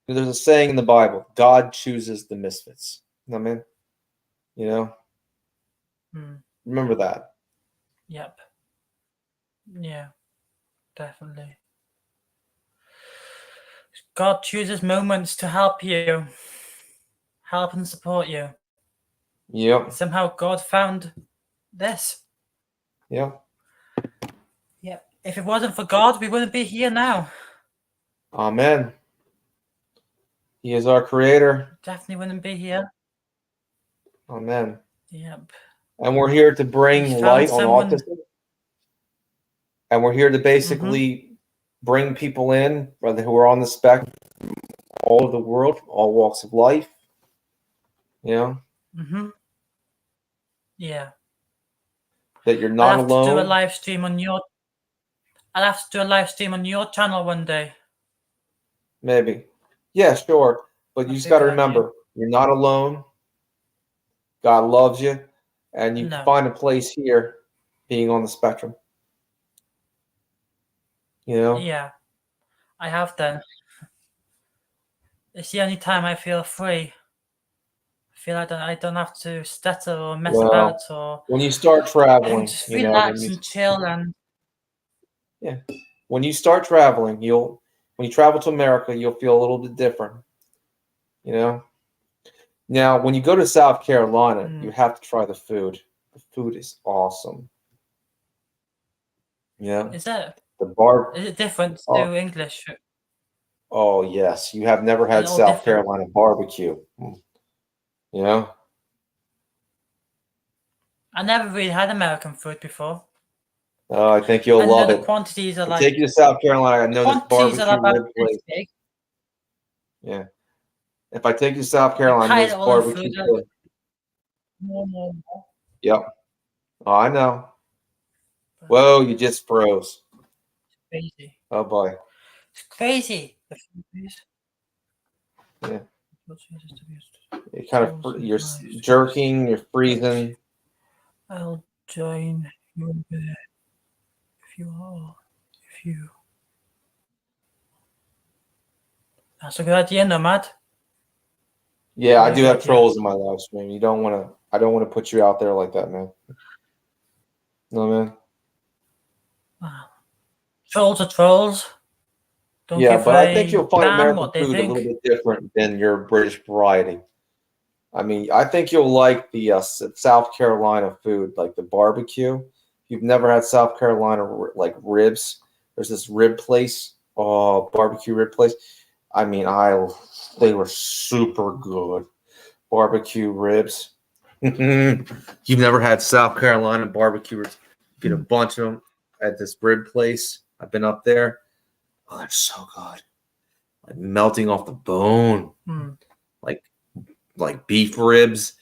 There's a saying in the Bible. God chooses the misfits. You know what I mean? You know. Remember that. Yep. Yeah. Definitely. God chooses moments to help you, help and support you. Yep. Somehow God found this. Yep. Yep. If it wasn't for God, we wouldn't be here now. Amen. He is our creator. Definitely wouldn't be here. Amen. Yep. And we're here to bring light on autism. And we're here to basically bring people in, whether who are on the spectrum, all over the world, all walks of life. You know? Yeah. That you're not alone. I'll have to do a live stream on your channel one day. Maybe. Yeah, sure. But you just got to remember, you're not alone. God loves you. And you can find a place here being on the spectrum. You know? Yeah. I have done. It's the only time I feel free. I feel like I don't have to stutter or mess about or when you start traveling, just relax and chill and when you start traveling, when you travel to America, you'll feel a little bit different. You know? Now, when you go to South Carolina, you have to try the food. The food is awesome. Yeah. Is it? Is it different to English? Oh yes, you have never had South Carolina barbecue. You know? I never really had American food before. Oh, I think you'll love it. The quantities are take you to South Carolina. I know this barbecue rib place. big. Yeah. If I take you to South Carolina, Hide there's all the barbecue. food. No. Yep. Oh, I know. Whoa, you just froze. Crazy. Oh boy. It's crazy. The food is. Yeah. You're jerking. You're freezing. I'll join you there if you are. If you. That's a good idea, Nomad. Yeah, I do have idea. trolls in my live stream. You don't want to. I don't want to put you out there like that, man. No, man. Wow. Trolls are trolls. Don't Yeah, give but I think a you'll find damn American what they food a think. little bit different than your British variety. I mean, I think you'll like the South Carolina food, like the barbecue. If you've never had South Carolina like ribs, there's this rib place, barbecue rib place. I mean, they were super good barbecue ribs. You've never had South Carolina barbecue ribs? Get a bunch of them at this rib place. I've been up there. Oh, they're so good. Like melting off the bone. Like beef ribs.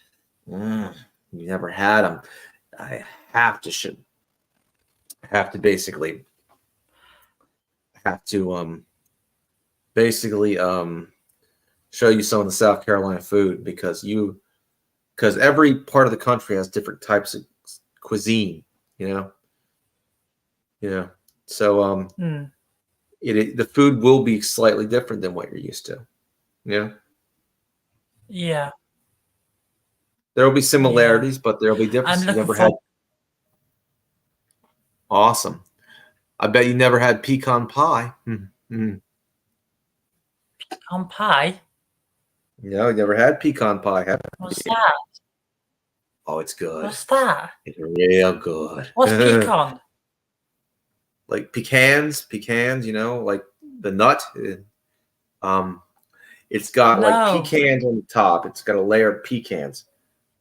You never had them. I have to basically show you some of the South Carolina food because every part of the country has different types of cuisine, so the food will be slightly different than what you're used to. Yeah. There will be similarities, but there will be differences. You never had. Awesome. I bet you never had pecan pie. Pecan pie? No, you never had pecan pie, have you? What's that? Oh, it's good. What's that? It's real good. What's pecan? Like pecans, like the nut. It's got like pecans on the top. It's got a layer of pecans,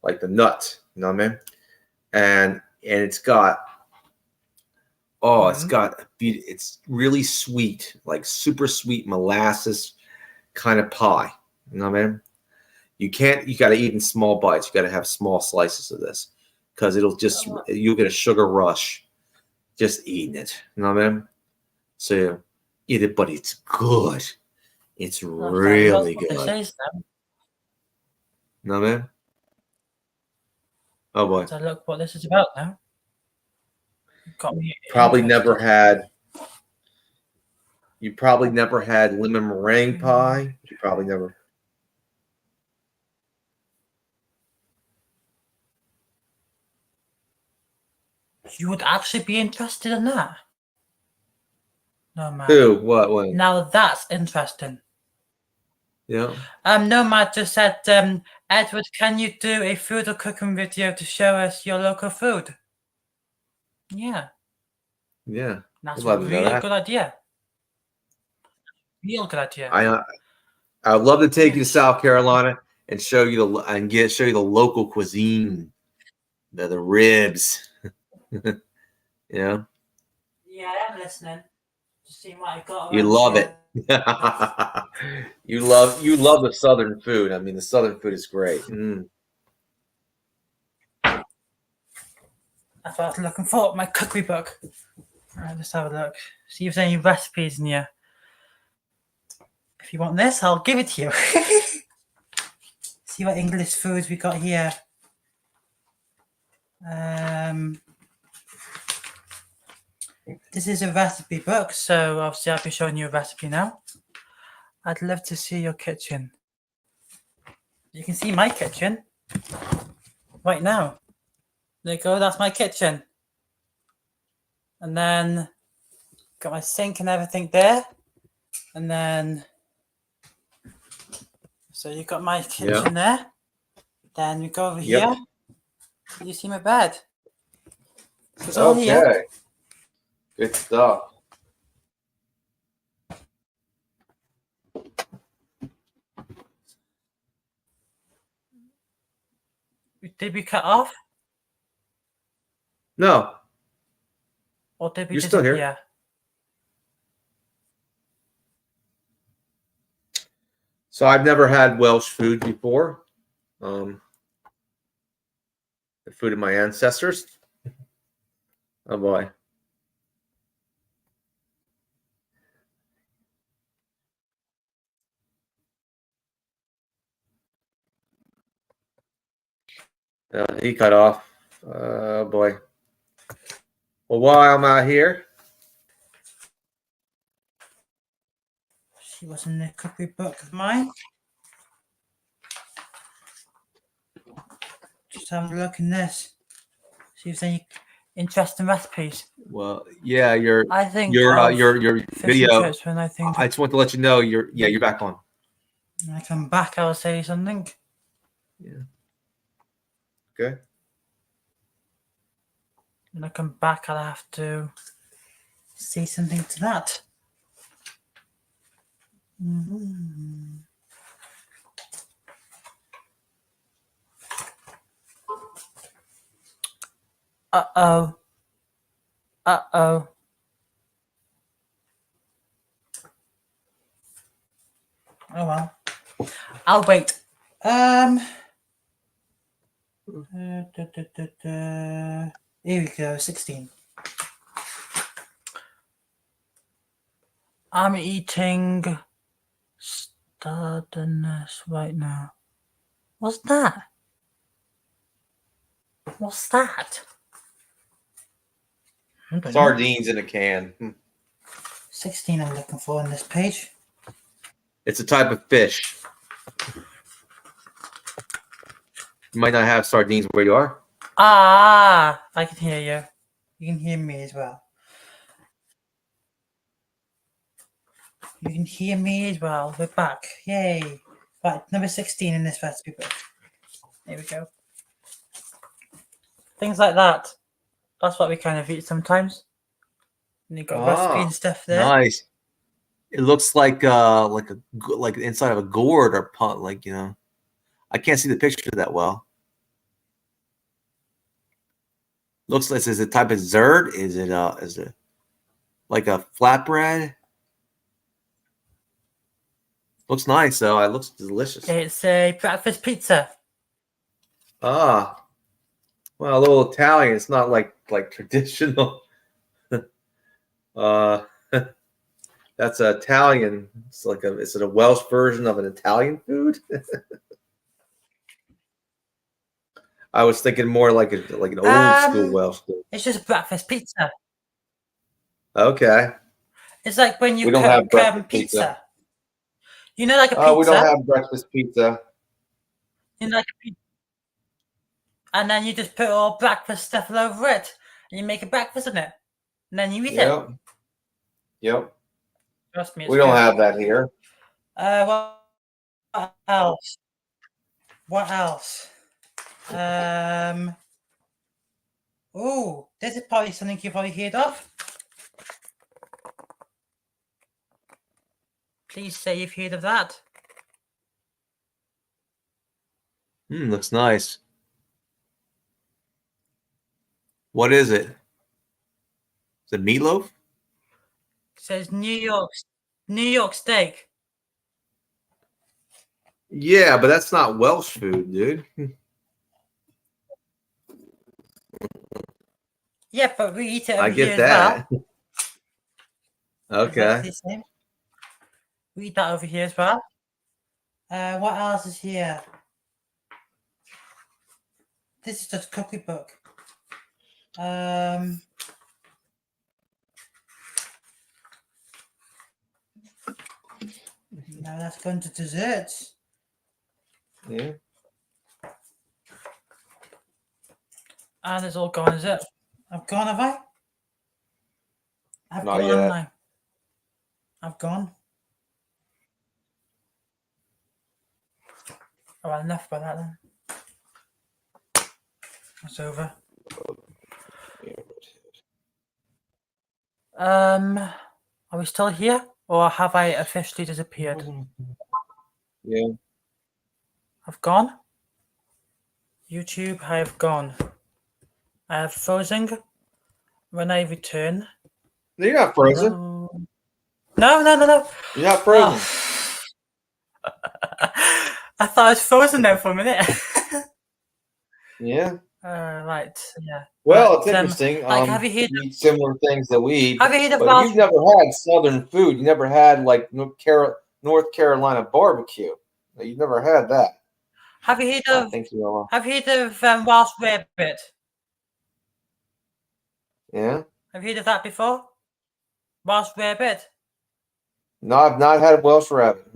like the nut. You know what I mean? And it's got it's really sweet, like super sweet molasses kind of pie. You know what I mean? You got to eat in small bites. You got to have small slices of this because you'll get a sugar rush just eating it. You know what I mean? So eat it, but it's good. It's really good. You know what I mean? Oh boy. So look what this is about now. Got me probably never had lemon meringue pie. You probably never. You would actually be interested in that? No, man. Who? What? When? Now that's interesting. Yeah. Nomad just said, Edward, can you do a food or cooking video to show us your local food? Yeah. Yeah. That's a really good idea. Real good idea. I would love to take you to South Carolina and show you the local cuisine, the ribs. Yeah. Yeah, I'm listening. Just seeing what I got. You love it. You love the Southern food. I mean, the Southern food is great. That's what I was looking for. My cookery book. All right, let's have a look. See if there's any recipes in here. If you want this, I'll give it to you. See what English foods we got here. This is a recipe book, so obviously I'll be showing you a recipe now. I'd love to see your kitchen. You can see my kitchen right now. There you go, that's my kitchen. And then got my sink and everything there. And then, so you got my kitchen there. Then you go over here. You see my bed. It's all here. Good stuff. Did we cut off? No. Or did we You're still here. So I've never had Welsh food before. The food of my ancestors. Oh boy. He cut off. Oh boy. Well, while I'm out here, She was in the cookery book of mine. Just having a look in this. See if there's any interesting recipes. well, yeah, your I think your fish and video. chips when I think I just want to let you know you're back on. when I come back, I'll say something. Yeah. Okay. When I come back, I'll have to say something to that. Mm-hmm. Uh-oh. Uh-oh. Oh well. I'll wait. Here we go, 16. I'm eating stardust right now. What's that? What's that? I don't know. Sardines in a can. 16 I'm looking for on this page. It's a type of fish. You might not have sardines where you are. Ah, I can hear you. You can hear me as well. You can hear me as well. We're back. Yay. Right, number 16 in this recipe book. There we go. Things like that. That's what we kind of eat sometimes. And you've got recipe and stuff there. Nice. It looks like inside of a gourd or pot, I can't see the picture that well. Looks like is it type of zerd? Is it like a flatbread? Looks nice though. It looks delicious. It's a breakfast pizza. Ah, well, a little Italian. It's not like traditional. That's Italian. Is it a Welsh version of an Italian food? I was thinking more like an old school Welsh food. It's just a breakfast pizza. Okay. It's like when you We don't cook have breakfast pizza. pizza. You know, like a pizza. We don't have breakfast pizza. You know, like a pizza. And then you just put all breakfast stuff all over it. And you make a breakfast in it. And then you eat it. Yep. Trust me. We don't have that here. What else? What else? Oh, this is probably something you've already heard of. Please say you've heard of that. Looks nice. What is it? Is it meatloaf? It says New York steak. Yeah, but that's not Welsh food, dude. Yeah, but we eat it over I here get that. as well. Okay. We eat that over here as well. What else is here? This is just a cookie book. Now that's going to desserts. Yeah. And it's all gone, is it? I've gone, have I? I've Not gone, yet. haven't I? I've gone. Oh, well, enough about that then. That's over. Are we still here? Or have I officially disappeared? Yeah. I've gone. YouTube, I have gone. I have frozen. When I return. You're not frozen. No. You're not frozen. I thought I was frozen there for a minute. Yeah. Right. Yeah. Well, But, it's interesting. like, have you heard? We eat similar things that we eat, Have you heard of but Welsh? you've never had Southern food. You never had like North Carolina barbecue. You've never had that. Have you heard I of? think you will. Have you heard of Welsh rarebit? Yeah. Have you heard of that before? Welsh rarebit. No, I've not had Welsh rabbit.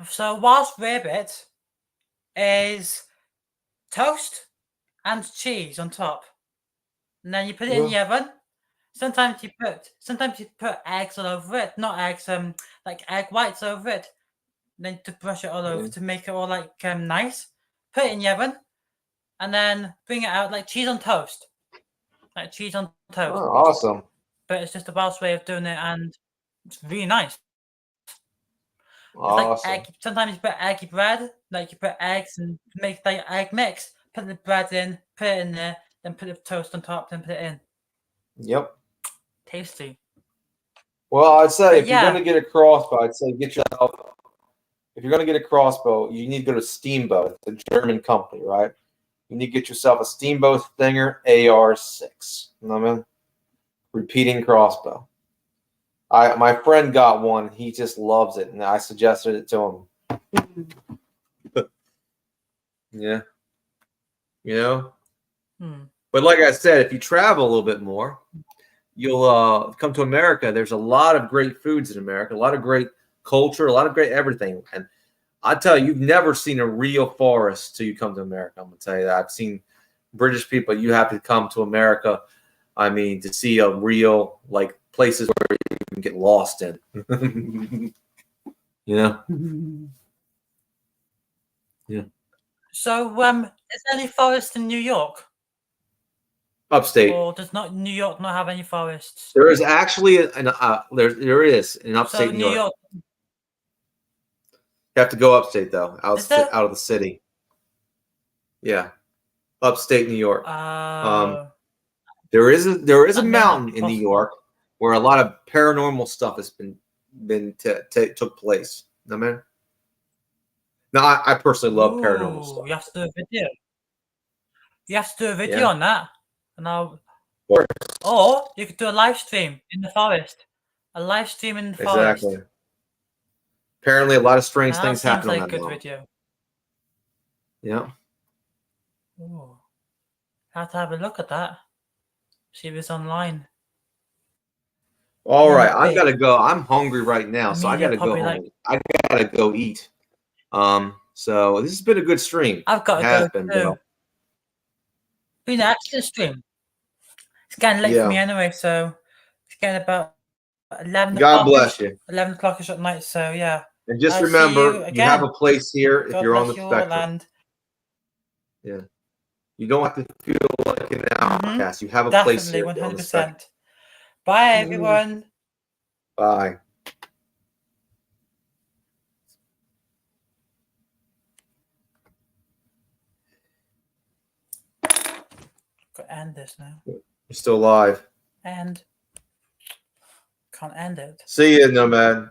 So Welsh rarebit is toast and cheese on top, and then you put it in the oven. Sometimes you put eggs all over it, not eggs, like egg whites over it. And then to brush it all over to make it all like nice. Put it in the oven, and then bring it out like cheese on toast, like cheese on toast. Oh, awesome! But it's just a Welsh way of doing it, and it's really nice. Awesome. It's like egg. Sometimes you put eggy bread, like you put eggs and make like egg mix. Put the bread in, put it in there, then put the toast on top, then put it in. Yep. Tasty. Well, I'd say if yeah. you're going to get a crossbow, I'd say get yourself. If you're going to get a crossbow, you need to go to Steamboat, the German company, right? You need to get yourself a Steamboat Stinger AR-6. You know what I mean? Repeating crossbow. My friend got one. He just loves it, and I suggested it to him. Yeah. You know? But like I said, if you travel a little bit more, you'll come to America. There's a lot of great foods in America, a lot of great culture, a lot of great everything. And I tell you, you've never seen a real forest till you come to America. I'm going to tell you that. I've seen British people. You have to come to America, I mean, to see a real, like, places where you can get lost in. You know? Yeah. So, is there any forest in New York? Upstate. Or does New York not have any forests? There is actually there is in upstate so New York. You have to go upstate though, out of the city. Yeah, upstate New York. There is a mountain in New York where a lot of paranormal stuff has took place. You know what I mean? Now, I personally love paranormal stuff. You have to do a video. You have to do a video on that. And or you could do a live stream in the forest. A live stream in the forest. Exactly. Apparently, a lot of strange things happen on that good video. Yeah. Ooh. I have to have a look at that. See if it's online. All right, I gotta go. I'm hungry right now, so I gotta go home. Like, I gotta go eat. So this has been a good stream. I've got to go too. Been an excellent stream. It's getting late for me anyway, so it's getting about 11 o'clock. God bless you. 11 o'clock at night, so yeah. And just remember, you have a place here if you're on the spectrum. Yeah. You don't have to feel like an outcast. You have a place here. 100%. Bye, everyone. Bye. Got to end this now. You're still live. And can't end it. See you, Nomad.